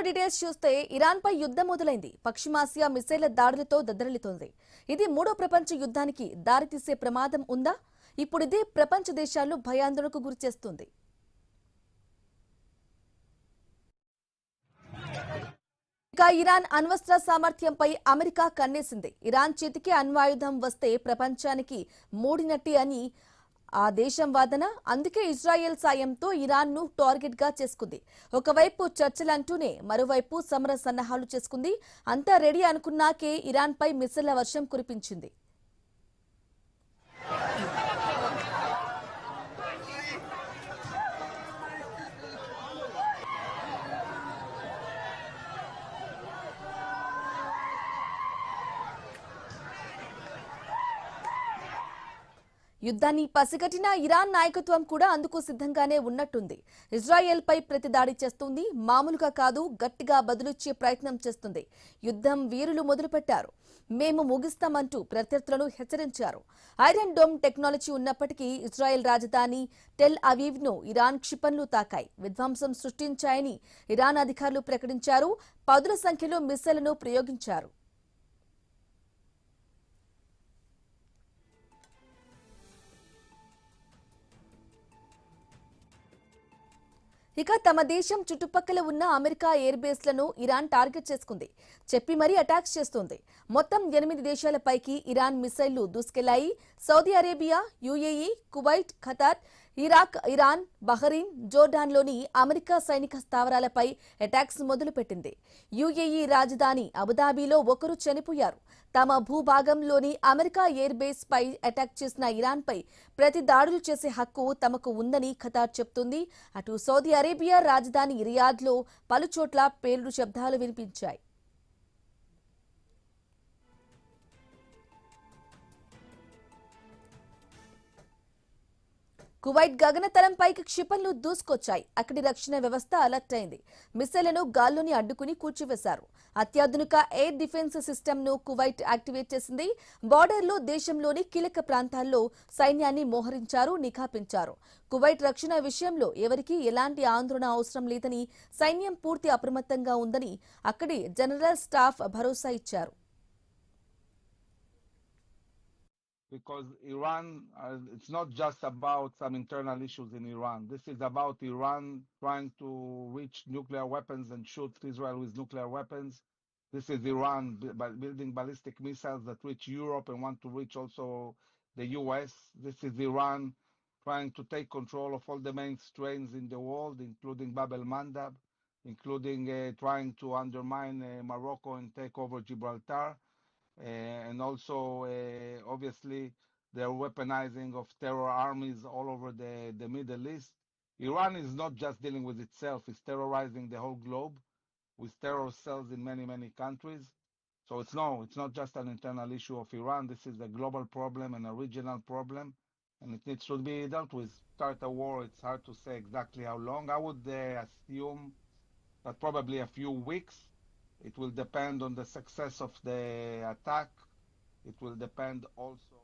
Details చూస్తే Iran పై యుద్ధం మొదలైంది. పశ్చిమాసియా మిసైళ్ల దాడులతో దద్దరిల్లుతోంది. ఇది మూడో ప్రపంచ యుద్ధానికి దారితీసే ప్రమాదం ఉందా? ఇప్పుడు ఇదే ప్రపంచ దేశాలను భయాందోళనకు గురిచేస్తుంది. ఇక ఇరాన్ అణ్వస్త్ర సామర్థ్యంపై అమెరికా కన్నేసింది. ఇరాన్ చేతికి అణ్వాయుధం వస్తే ప్రపంచానికి మూడినట్టి అని ఆ దేశం వాదన. అందుకే ఇజ్రాయెల్ సాయంతో ఇరాన్ ను టార్గెట్ గా చేసుకుంది. ఒకవైపు చర్చలంటూనే మరోవైపు సమర సన్నాహాలు చేసుకుంది. అంతా రెడీ అనుకున్నాకే ఇరాన్ పై మిసైళ్ల వర్షం కురిపించింది. యుద్ధాన్ని పసిగట్టిన ఇరాన్ నాయకత్వం కూడా అందుకు సిద్ధంగానే ఉన్నట్టుంది. ఇజ్రాయెల్ పై ప్రతిదాడి చేస్తుంది. మామూలుగా కాదు, గట్టిగా బదులిచ్చే ప్రయత్నం చేస్తుంది. యుద్ధం వీరులు మొదలుపెట్టారు. మేము ముగిస్తామంటూ ప్రత్యర్థులను హెచ్చరించారు. ఐరన్ డోమ్ టెక్నాలజీ ఉన్నప్పటికీ ఇజ్రాయెల్ రాజధాని టెల్ అవీవ్ ను ఇరాన్ క్షిపణులు తాకాయి, విధ్వంసం సృష్టించాయని ఇరాన్ అధికారులు ప్రకటించారు. పదుల సంఖ్యలో మిస్సైళ్లను ప్రయోగించారు. ఇక తమ దేశం చుట్టుపక్కల ఉన్న అమెరికా ఎయిర్ బేస్లను ఇరాన్ టార్గెట్ చేసుకుంది. చెప్పి మరీ అటాక్స్ చేస్తోంది. మొత్తం 8 దేశాలపైకి ఇరాన్ మిసైళ్లు దూసుకెళ్లాయి. Saudi Arabia, UAE, Kuwait, Qatar, Iraq, Iran, Bahrain, జోర్డాన్లోని అమెరికా సైనిక స్థావరాలపై అటాక్స్ మొదలుపెట్టింది. యుఏఈ రాజధాని అబుదాబిలో ఒకరు చనిపోయారు. తమ భూభాగంలోని అమెరికా ఎయిర్ బేస్ పై అటాక్ చేసిన ఇరాన్ పై ప్రతి దాడులు చేసే హక్కు తమకు ఉందని ఖతార్ చెబుతుంది. అటు సౌదీ అరేబియా రాజధాని రియాద్లో పలుచోట్ల పేలుడు శబ్దాలు వినిపించాయి. కువైట్ గగనతలంపైకి క్షిపణులు దూసుకొచ్చాయి. అక్కడి రక్షణ వ్యవస్థ అలర్ట్ అయింది. మిసైళ్లను గాల్లోని అడ్డుకుని కూల్చివేశారు. అత్యాధునిక ఎయిర్ డిఫెన్స్ సిస్టమ్ ను కువైట్ యాక్టివేట్ చేసింది. బార్డర్లో దేశంలోని కీలక ప్రాంతాల్లో సైన్యాన్ని మోహరించారు, నిఘా పెంచారు. కువైట్ రక్షణ విషయంలో ఎవరికీ ఎలాంటి ఆందోళన అవసరం లేదని, సైన్యం పూర్తి అప్రమత్తంగా ఉందని అక్కడి జనరల్ స్టాఫ్ భరోసా ఇచ్చారు. Because Iran, it's not just about some internal issues in Iran. This is about Iran trying to reach nuclear weapons and shoot Israel with nuclear weapons. This is Iran building ballistic missiles that reach Europe and want to reach also the US. This is Iran trying to take control of all the main strains in the world, including Bab el Mandab, including trying to undermine Morocco and take over Gibraltar. And also, obviously, they're weaponizing of terror armies all over the Middle East. Iran is not just dealing with itself, it's terrorizing the whole globe with terror cells in many, many countries. So it's not just an internal issue of Iran. This is a global problem and a regional problem, and it needs to be dealt with. Start a war, it's hard to say exactly how long. I would assume that probably a few weeks. It will depend on the success of the attack. It will depend also